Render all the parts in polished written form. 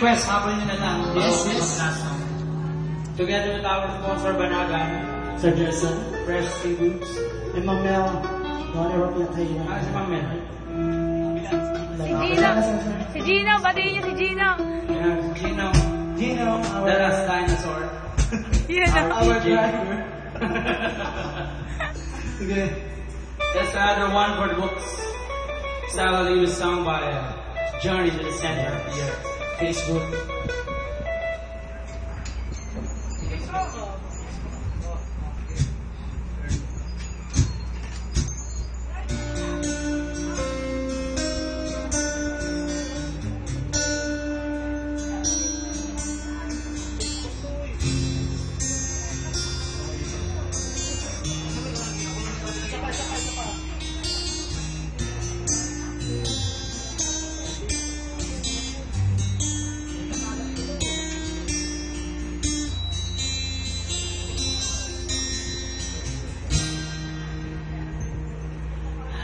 request, habol nyo na lang. Yes, yes. Together with our sponsor, Banagan, Sir Jason, Fresh Seafoods, and Ma'am Mel, no, never pala tayo na. si Ma'am Mel. Si Gino, batiin niyo si Gino. Yeah, Gino, the last dinosaur. Yun na. our driver. Okay. That's another one for the books. Style of the song by Journey to the Center of the Earth. Facebook.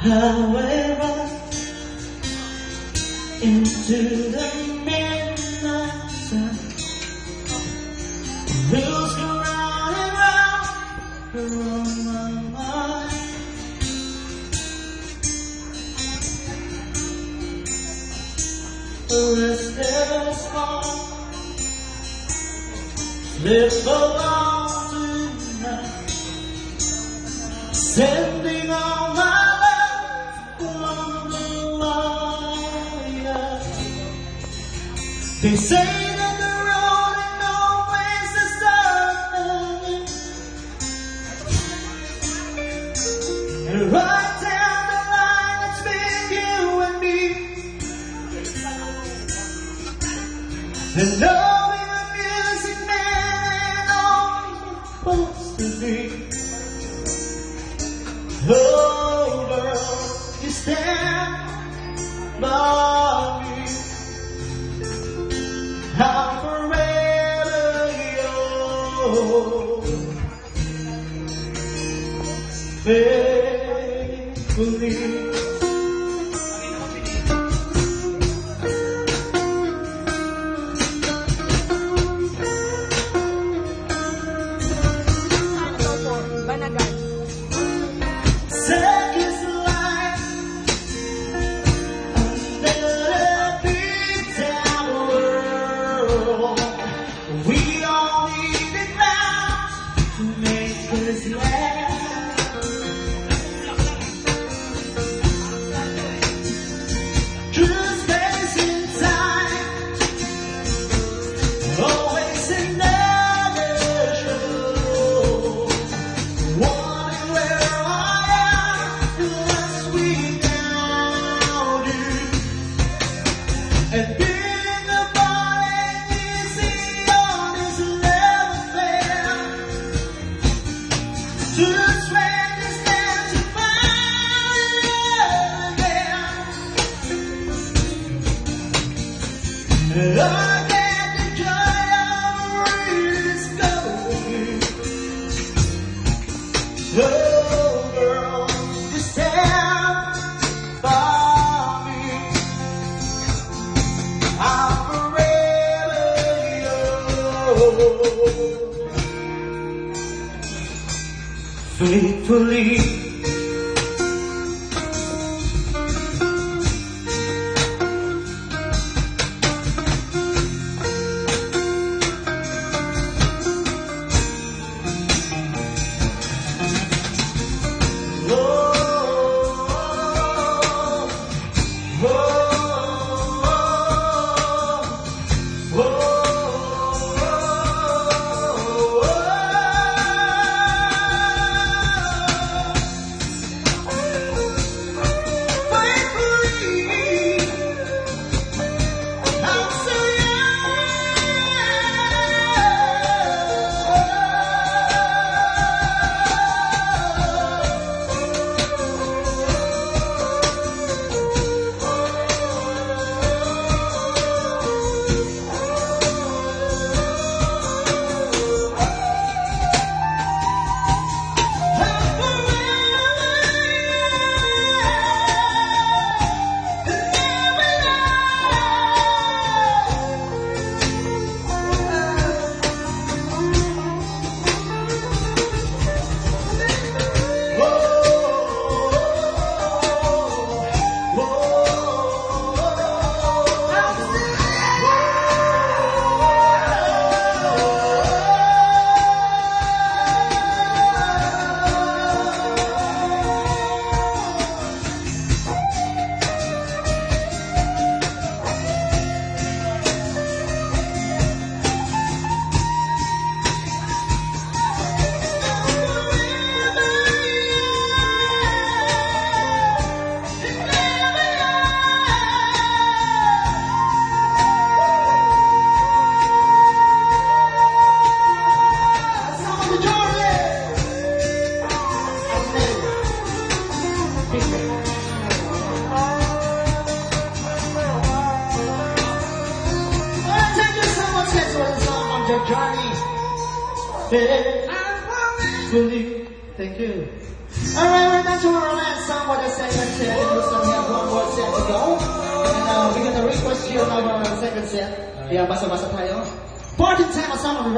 However, into the midnight sun, wheels go round and round around my mind. A restless heart slips along tonight, sending all my they say that the road ain't always the starting, and right down the line it's been you and me, and knowing the music man ain't always supposed to be. Oh girl, you stand by me. I'm forever yours, faithfully. Banagan. Seconds light under the big tower. We all need it now to make us laugh. Through space and time, always another show. Wondering where I am, what's without you, and being the body easy on this love affair. To strangers stand to find again, and I get the joy of rediscovering you. Oh girl, you stand by me. I'm forever yours, faithfully. your journey. Faithfully. Thank you. Alright, we're back to our last song for the second set. It looks like we have one more set to go. And we're gonna request you of our second set. Yeah, basa-basa tayo. Party time or something.